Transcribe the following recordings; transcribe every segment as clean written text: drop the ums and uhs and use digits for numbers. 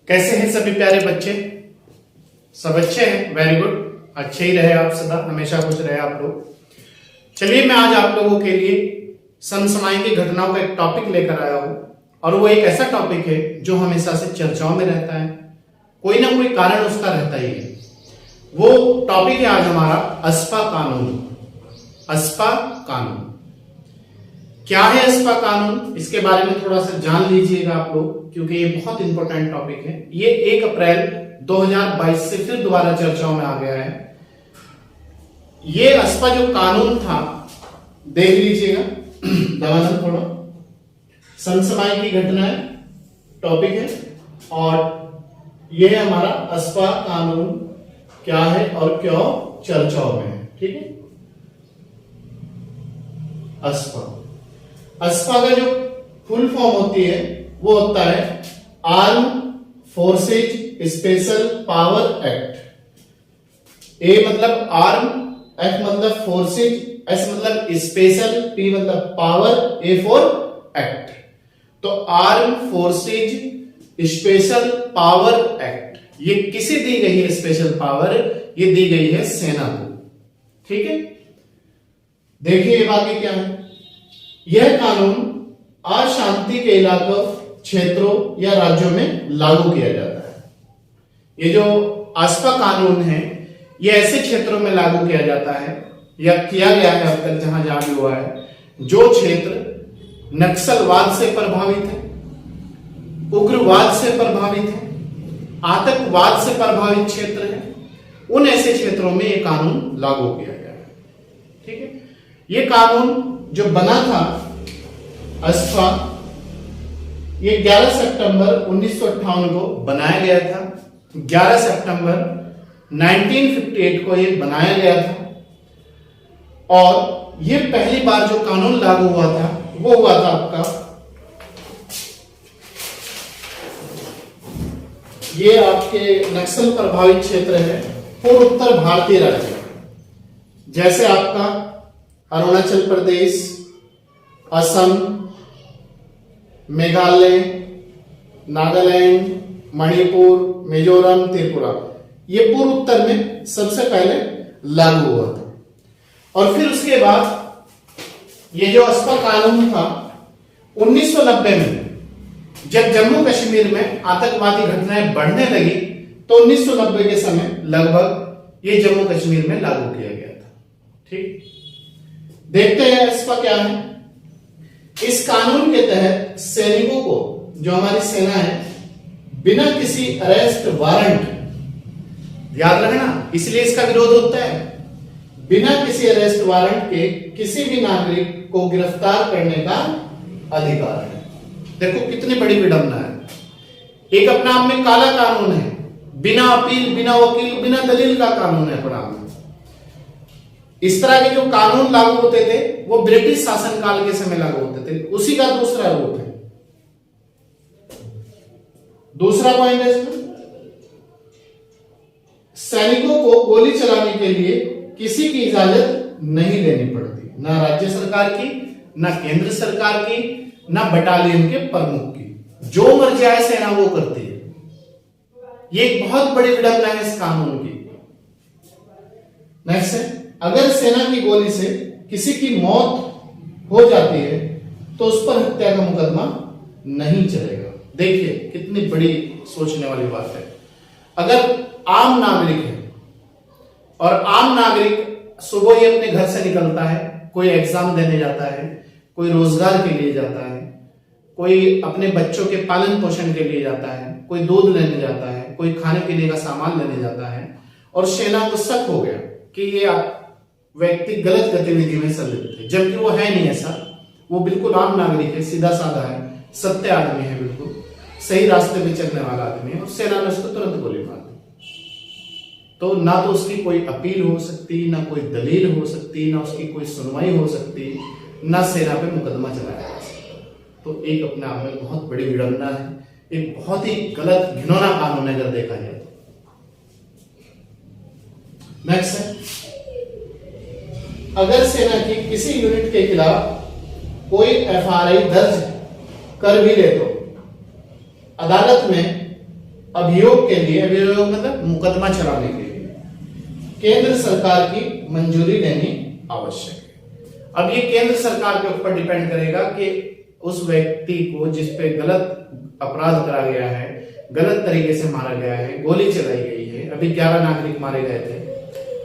कैसे हैं सभी प्यारे बच्चे? सब अच्छे हैं? Very good. अच्छे ही रहे आप, सदा हमेशा खुश रहे आप लोग। चलिए मैं आज आप लोगों के लिए समसामयिक घटनाओं का एक टॉपिक लेकर आया हूं, और वो एक ऐसा टॉपिक है जो हमेशा से चर्चाओं में रहता है। कोई ना कोई कारण उसका रहता ही है। वो टॉपिक है आज हमारा अस्पा कानून। अस्पा कानून क्या है? अस्पा कानून, इसके बारे में थोड़ा सा जान लीजिएगा आप लोग, क्योंकि ये बहुत इंपॉर्टेंट टॉपिक है। ये 1 अप्रैल 2022 से फिर दोबारा चर्चाओं में आ गया है। ये अस्पा जो कानून था, देख लीजिएगा दवानंद थोड़ा, समसामयिक की घटना है, टॉपिक है, और ये हमारा अस्पा कानून क्या है और क्यों चर्चाओं में है। ठीक है। अस्पा का जो फुल फॉर्म होती है वो होता है arm forces special power act. A मतलब आर्म, एफ मतलब फोर्सेज, एस मतलब स्पेशल, पी मतलब पावर, ए फॉर एक्ट। तो arm forces special power act, ये किसे दी गई है स्पेशल पावर? ये दी गई है सेना को। ठीक है। देखिए ये बाकी क्या है। यह कानून अशांति के इलाकों, क्षेत्रों या राज्यों में लागू किया जाता है। ये जो अस्पा कानून है, ये ऐसे क्षेत्रों में लागू किया जाता है या किया गया है अब तक जहां जहां भी हुआ है, जो क्षेत्र नक्सलवाद से प्रभावित है, उग्रवाद से प्रभावित है, आतंकवाद से प्रभावित क्षेत्र है। उन ऐसे क्षेत्रों में ये कानून लागू किया गया है। ठीक है। ये कानून जो बना था अस्पा, ये 11 सितंबर 1958 को बनाया गया था। 11 सितंबर 1958 को ये बनाया गया था, और ये पहली बार जो कानून लागू हुआ था वो हुआ था आपका, ये आपके नक्सल प्रभावित क्षेत्र है, पूर्व उत्तर भारतीय राज्य, जैसे आपका अरुणाचल प्रदेश, असम, मेघालय, नागालैंड, मणिपुर, मिजोरम, त्रिपुरा। ये पूर्व उत्तर में सबसे पहले लागू हुआ था। और फिर उसके बाद ये जो अस्पा कानून था 1990 में, जब जम्मू कश्मीर में आतंकवादी घटनाएं बढ़ने लगी, तो 1990 के समय लगभग ये जम्मू कश्मीर में लागू किया गया था। ठीक। देखते हैं अस्पा क्या है। इस कानून के तहत सैनिकों को, जो हमारी सेना है, बिना किसी अरेस्ट वारंट, याद रखना इसलिए इसका विरोध होता है, बिना किसी अरेस्ट वारंट के किसी भी नागरिक को गिरफ्तार करने का अधिकार है। देखो कितनी बड़ी विडंबना है। एक अपने आप में काला कानून है, बिना अपील, बिना वकील, बिना दलील का कानून है अपने आप में। इस तरह के जो कानून लागू होते थे वो ब्रिटिश शासनकाल के समय लागू होते थे। उसी का दूसरा रूप है। दूसरा पॉइंट है इसमें, सैनिकों को गोली चलाने के लिए किसी की इजाजत नहीं लेनी पड़ती, ना राज्य सरकार की, ना केंद्र सरकार की, ना बटालियन के प्रमुख की। जो मर्जी आए सेना वो करती है। ये एक बहुत बड़ी विडंबना है इस कानून की। नेक्स्ट है, अगर सेना की गोली से किसी की मौत हो जाती है तो उस पर हत्या का मुकदमा नहीं चलेगा। देखिए कितनी बड़ी सोचने वाली बात है। अगर आम नागरिक है, और आम नागरिक सुबह ही अपने घर से निकलता है, कोई एग्जाम देने जाता है, कोई रोजगार के लिए जाता है, कोई अपने बच्चों के पालन पोषण के लिए जाता है, कोई दूध लेने जाता है, कोई खाने पीने का सामान लेने जाता है, और सेना को शक हो गया कि ये व्यक्ति गलत गतिविधि में संलिप्त है, जबकि वो है नहीं ऐसा। वो बिल्कुल आम नागरिक है, सीधा साधा है, सत्य आदमी है, बिल्कुल सही रास्ते पे चलने वाला आदमी है, और सेना ने उसको तुरंत गोली मार दी। तो ना तो उसकी कोई अपील हो सकती, ना कोई दलील हो सकती, ना उसकी कोई सुनवाई हो सकती, ना सेना पे मुकदमा चलाया जा सकता। तो एक अपने आप में बहुत बड़ी विडंबना है, एक बहुत ही गलत घिनौना कानून है अगर देखा जाए तो। नेक्स्ट है, अगर सेना की किसी यूनिट के खिलाफ कोई एफआईआर दर्ज कर भी ले तो अदालत में अभियोग के लिए, अभियोग मतलब मुकदमा चलाने के लिए केंद्र सरकार की मंजूरी लेनी आवश्यक है। अब ये केंद्र सरकार के ऊपर डिपेंड करेगा कि उस व्यक्ति को जिस पे गलत अपराध करा गया है, गलत तरीके से मारा गया है, गोली चलाई गई है, अभी 11 नागरिक मारे गए थे,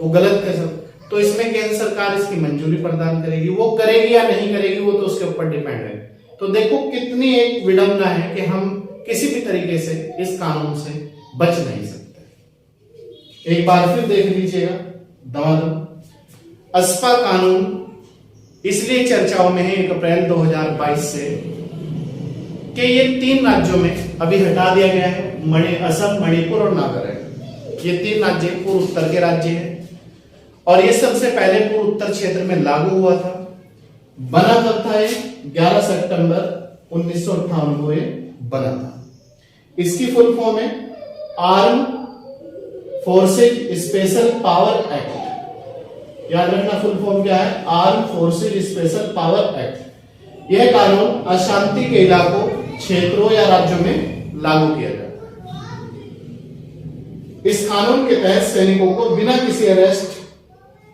वो गलत कैसे, तो इसमें केंद्र सरकार इसकी मंजूरी प्रदान करेगी। वो करेगी या नहीं करेगी वो तो उसके ऊपर डिपेंड है। तो देखो कितनी एक विडंबना है कि हम किसी भी तरीके से इस कानून से बच नहीं सकते। एक बार फिर देख लीजिएगा दमादम अस्पा कानून इसलिए चर्चाओं में है 1 अप्रैल 2022 से कि ये 3 राज्यों में अभी हटा दिया गया है, असम, मणिपुर और नागालैंड। ये 3 राज्य पूर्व उत्तर के राज्य हैं और ये सबसे पहले पूर्व उत्तर क्षेत्र में लागू हुआ था। बना कब था ये? 11 सितंबर 1958 को ये बना था। इसकी फुल फॉर्म है arm forces special power act. याद रखना फुल फॉर्म क्या है? Arm forces special power act. यह कानून अशांति के इलाकों, क्षेत्रों या राज्यों में लागू किया जाता है। इस कानून के तहत सैनिकों को बिना किसी अरेस्ट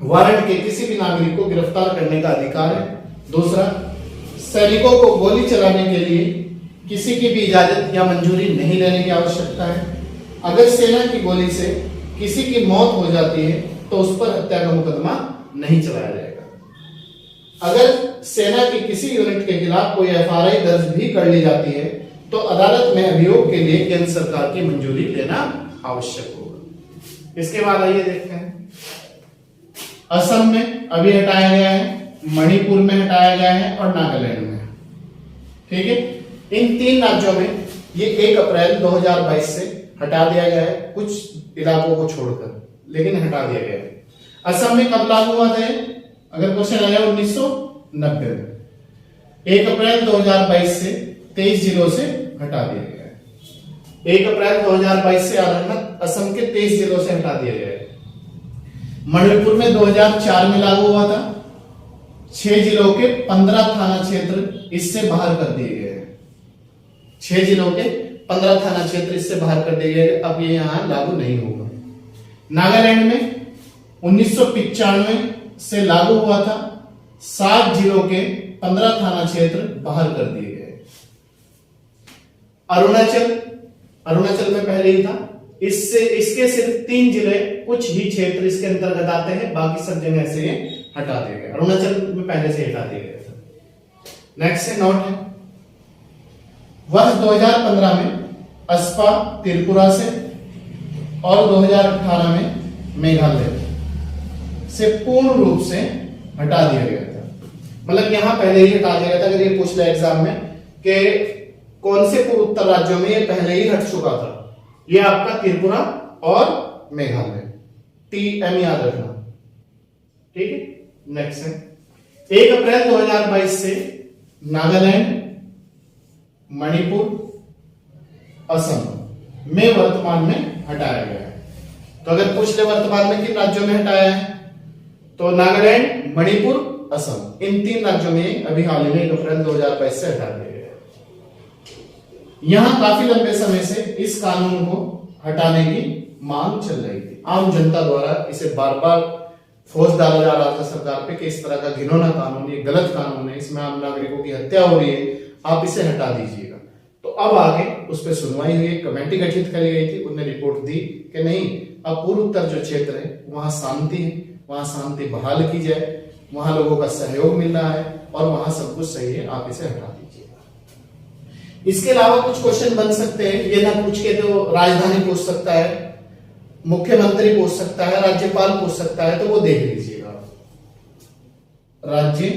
वारंट के किसी भी नागरिक को गिरफ्तार करने का अधिकार है। दूसरा, सैनिकों को गोली चलाने के लिए किसी की भी इजाजत या मंजूरी नहीं लेने की आवश्यकता है। अगर सेना की गोली से किसी की मौत हो जाती है तो उस पर हत्या का मुकदमा नहीं चलाया जाएगा। अगर सेना की किसी यूनिट के खिलाफ कोई एफआईआर दर्ज भी कर ली जाती है तो अदालत में अभियोग के लिए केंद्र सरकार की मंजूरी लेना आवश्यक होगा। इसके बाद आइए देखते हैं, असम में अभी हटाया गया है, मणिपुर में हटाया गया है और नागालैंड में। ठीक है, इन 3 राज्यों में ये 1 अप्रैल 2022 से हटा दिया गया है, कुछ इलाकों को छोड़कर, लेकिन हटा दिया गया है। असम में कब लागू हुआ था? अगर क्वेश्चन आया 1990 में। 1 अप्रैल 2022 से 23 जिलों से हटा दिया गया है। 1 अप्रैल 2022 से असम के 23 जिलों से हटा दिया गया है। मणिपुर में 2004 में लागू हुआ था। 6 जिलों के 15 थाना क्षेत्र इससे बाहर कर दिए गए हैं। 6 जिलों के 15 थाना क्षेत्र इससे बाहर कर दिए गए, अब ये यहां लागू नहीं होगा। नागालैंड में 1995 से लागू हुआ था। 7 जिलों के 15 थाना क्षेत्र बाहर कर दिए गए। अरुणाचल में पहले ही था, इसके सिर्फ 3 जिले, कुछ ही क्षेत्र इसके अंतर्गत आते हैं, बाकी सब जगह से ये हटा दिए गए। अरुणाचल में पहले से हटा दिया गया था। नेक्स्ट है नोट है, वर्ष 2015 में अस्पा त्रिपुरा से और 2018 में मेघालय से पूर्ण रूप से हटा दिया गया था। मतलब यहां पहले ही हटा दिया गया था। अगर ये पूछ ले एग्जाम में कि कौन से पूर्व उत्तर राज्यों में ये पहले ही हट चुका था, ये आपका त्रिपुरा और मेघालय। TM याद रखना। ठीक है, नेक्स्ट है 1 अप्रैल 2022 से नागालैंड, मणिपुर, असम में वर्तमान में हटाया गया है। तो अगर पूछ ले वर्तमान में किन राज्यों में हटाया है, तो नागालैंड, मणिपुर, असम, इन 3 राज्यों में अभी हाल ही में 1 अप्रैल 2022 से हटा दिया गया है। यहां काफी लंबे समय से इस कानून को हटाने की मांग चल रही थी। आम जनता द्वारा इसे बार बार फोर्स डाला जा रहा था सरकार पे कि इस तरह का घिनौना कानून, ये गलत कानून है, इसमें आम नागरिकों की हत्या हो रही है, आप इसे हटा दीजिएगा। तो अब आगे उस पर सुनवाई हुई, कमेटी गठित करी गई थी, उन्होंने रिपोर्ट दी कि नहीं, अब पूर्व उत्तर जो क्षेत्र है वहां शांति है, वहां शांति बहाल की जाए, वहां लोगों का सहयोग मिल रहा है और वहां सब कुछ सही है, आप इसे हटा दीजिए। इसके अलावा कुछ क्वेश्चन बन सकते हैं, ये ना पूछ के तो राजधानी पूछ सकता है, मुख्यमंत्री पूछ सकता है, राज्यपाल पूछ सकता है, तो वो देख लीजिएगा। राज्य,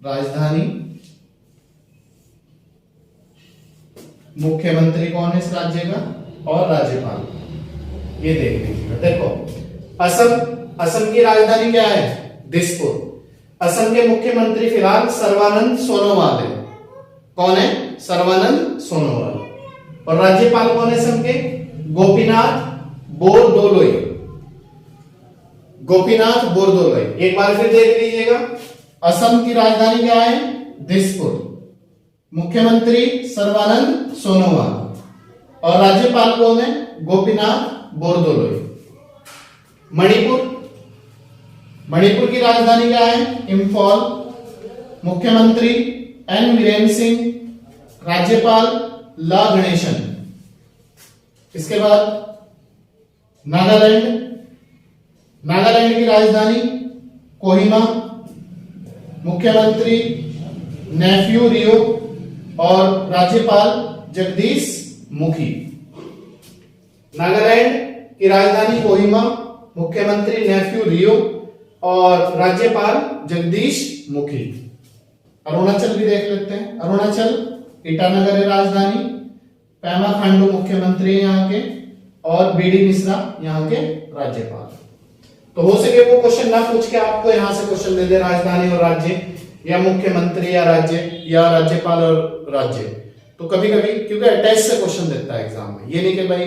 राजधानी, मुख्यमंत्री कौन है इस राज्य का और राज्यपाल, ये देख लीजिएगा। देखो असम की राजधानी क्या है? दिसपुर। असम के मुख्यमंत्री फिलहाल सर्बानंद सोनोवाल है। कौन है? सर्बानंद सोनोवाल। और राज्यपाल कौन है असम के? गोपीनाथ बोरदोलोई। गोपीनाथ बोरदोलोई। एक बार फिर देख लीजिएगा, असम की राजधानी क्या है? दिसपुर। मुख्यमंत्री सर्बानंद सोनोवाल। और राज्यपाल कौन है? गोपीनाथ बोरदोलोई। मणिपुर की राजधानी क्या है? इंफॉल। मुख्यमंत्री एन वीरेंद्र सिंह, राज्यपाल ला गणेशन। इसके बाद नागालैंड की राजधानी कोहिमा, मुख्यमंत्री नेफ्यू रियो और राज्यपाल जगदीश मुखी। नागालैंड की राजधानी कोहिमा, मुख्यमंत्री नेफ्यू रियो और राज्यपाल जगदीश मुखी। अरुणाचल भी देख लेते हैं। अरुणाचल ईटानगर है राजधानी, पेमा खांडू मुख्यमंत्री यहाँ के और बीडी मिश्रा यहाँ के राज्यपाल। तो हो सके वो क्वेश्चन ना पूछ के आपको यहाँ से क्वेश्चन दे दे राजधानी और राज्य, या मुख्यमंत्री या राज्य, या राज्यपाल और राज्य। तो कभी कभी क्योंकि अटैच से क्वेश्चन देता है एग्जाम में, ये नहीं कि भाई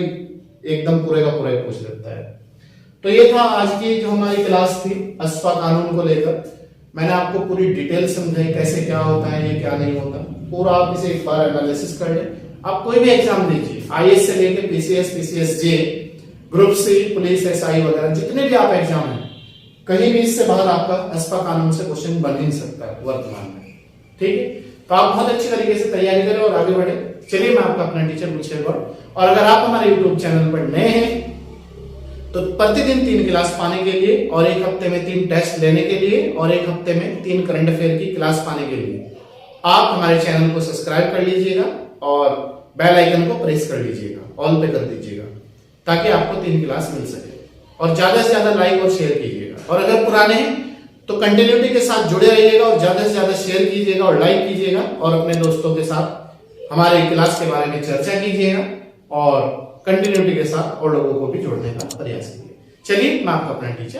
एकदम पूरे का पूरा पूछ लेता है। तो ये था आज की जो हमारी क्लास थी अस्पा कानून को लेकर। मैंने आपको पूरी डिटेल समझाई कैसे क्या होता है, ये क्या नहीं होता, पूरा आप इसे एक बार एनालिसिस कर लें। आप कोई भी एग्जाम दीजिए, आईएएस से लेकर PCS, PCSJ, group C, police, SI वगैरह जितने भी आप एग्जाम है, कहीं भी इससे बाहर आपका अस्पा कानून से क्वेश्चन बन ही सकता है वर्तमान में। ठीक है, तो आप बहुत अच्छी तरीके से तैयारी करें और आगे बढ़े। चलिए मैं आपका अपना टीचर गुलशेर। और अगर आप हमारे यूट्यूब चैनल पर नए हैं तो प्रतिदिन 3 क्लास पाने के लिए और एक हफ्ते में 3 टेस्ट लेने के लिए और एक हफ्ते में 3 करंट अफेयर की क्लास पाने के लिए आप हमारे चैनल को सब्सक्राइब कर लीजिएगा और बेल आइकन को प्रेस कर लीजिएगा, ऑल पे कर दीजिएगा, ताकि आपको 3 क्लास मिल सके। और ज्यादा से ज्यादा लाइक और शेयर कीजिएगा। और अगर पुराने हैं तो कंटिन्यूटी के साथ जुड़े रहिएगा और ज्यादा से ज्यादा शेयर कीजिएगा और लाइक कीजिएगा और अपने दोस्तों के साथ हमारे क्लास के बारे में चर्चा कीजिएगा और कंटिन्यूटी के साथ और लोगों को भी जोड़ने का प्रयास कीजिए। चलिए मैं आपका अपना टीचर